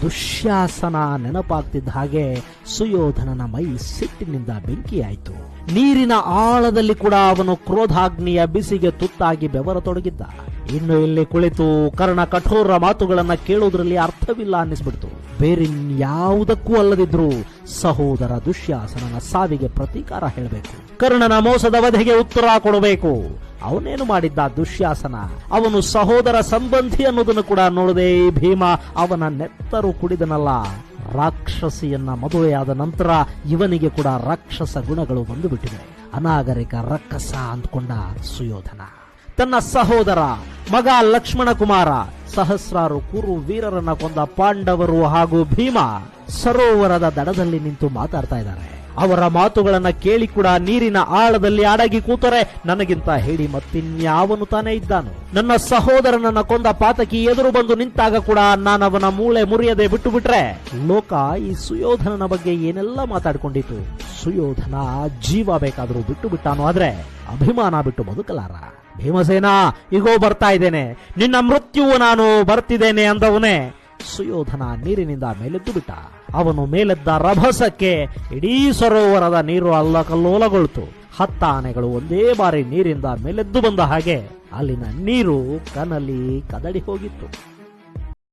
ದುಶ್ಯಾಸನ ನೆನಪಾಗ್ತಿದ್ದ ಹಾಗೆ ಸುಯೋಧನನ ಮೈ ಸಿಟ್ಟಿನಿಂದ ಬೆಂಕಿಯಾಯಿತು. ನೀರಿನ ಆಳದಲ್ಲಿ ಕೂಡ ಅವನು ಕ್ರೋಧಾಗ್ನಿಯ ಬಿಸಿಗೆ ತುತ್ತಾಗಿ ಬೆವರತೊಡಗಿದ್ದ. ಇನ್ನು ಇಲ್ಲಿ ಕುಳಿತು ಕರ್ಣ ಕಠೋರ ಮಾತುಗಳನ್ನ ಕೇಳುವುದರಲ್ಲಿ ಅರ್ಥವಿಲ್ಲ ಅನ್ನಿಸ್ಬಿಡ್ತು. ಬೇರಿನ್ಯಾವುದಕ್ಕೂ ಅಲ್ಲದಿದ್ರು ಸಹೋದರ ದುಶ್ಯಾಸನನ ಸಾವಿಗೆ ಪ್ರತೀಕಾರ ಹೇಳಬೇಕು. ಕರ್ಣನ ಮೋಸದ ವಧೆಗೆ ಉತ್ತರ ಕೊಡಬೇಕು. ಅವನೇನು ಮಾಡಿದ್ದ ದುಶ್ಯಾಸನ? ಅವನು ಸಹೋದರ ಸಂಬಂಧಿ ಅನ್ನೋದನ್ನು ಕೂಡ ನೋಡದೆ ಭೀಮ ಅವನ ನೆತ್ತರು ಕುಡಿದನಲ್ಲ. ರಾಕ್ಷಸಿಯನ್ನ ಮದುವೆಯಾದ ನಂತರ ಇವನಿಗೆ ಕೂಡ ರಾಕ್ಷಸ ಗುಣಗಳು ಬಂದು ಬಿಟ್ಟಿವೆ. ಅನಾಗರಿಕ ರಕ್ಕಸ ಅಂದ್ಕೊಂಡ ಸುಯೋಧನ ತನ್ನ ಸಹೋದರ ಮಗ ಲಕ್ಷ್ಮಣ ಕುಮಾರ ಸಹಸ್ರಾರು ಕುರು ವೀರರನ್ನ ಕೊಂದ ಪಾಂಡವರು ಹಾಗೂ ಭೀಮ ಸರೋವರದ ದಡದಲ್ಲಿ ನಿಂತು ಮಾತಾಡ್ತಾ ಇದ್ದಾರೆ. ಅವರ ಮಾತುಗಳನ್ನ ಕೇಳಿ ಕೂಡ ನೀರಿನ ಆಳದಲ್ಲಿ ಅಡಗಿ ಕೂತರೆ ನನಗಿಂತ ಹೇಳಿ ಮತ್ತಿನ್ಯಾವನು ತಾನೇ ಇದ್ದಾನು? ನನ್ನ ಸಹೋದರನನ್ನ ಕೊಂದ ಪಾತಕಿ ಎದುರು ಬಂದು ನಿಂತಾಗ ಕೂಡ ನಾನವನ ಮೂಳೆ ಮುರಿಯದೆ ಬಿಟ್ಟು ಬಿಟ್ರೆ ಲೋಕ ಈ ಸುಯೋಧನನ ಬಗ್ಗೆ ಏನೆಲ್ಲ ಮಾತಾಡ್ಕೊಂಡಿತು. ಸುಯೋಧನ ಜೀವ ಬೇಕಾದರೂ ಬಿಟ್ಟು ಬಿಟ್ಟಾನು, ಆದ್ರೆ ಅಭಿಮಾನ ಬಿಟ್ಟು ಬದುಕಲಾರ. ಭೀಮಸೇನ, ಈಗೋ ಬರ್ತಾ ಇದ್ದೇನೆ, ನಿನ್ನ ಮೃತ್ಯುವು ನಾನು ಬರ್ತಿದ್ದೇನೆ ಅಂದವನೇ ಸುಯೋಧನ ನೀರಿನಿಂದ ಮೇಲೆದ್ದು ಬಿಟ್ಟ. ಅವನು ಮೇಲೆದ್ದ ರಭಸಕ್ಕೆ ಇಡೀ ಸರೋವರದ ನೀರು ಅಲ್ಲಕಲ್ಲೋಲಗೊಳ್ತು. 10 ಆನೆಗಳು ಒಂದೇ ಬಾರಿ ನೀರಿಂದ ಮೇಲೆದ್ದು ಬಂದ ಹಾಗೆ ಅಲ್ಲಿನ ನೀರು ಕನಲಿ ಕದಡಿ ಹೋಗಿತ್ತು.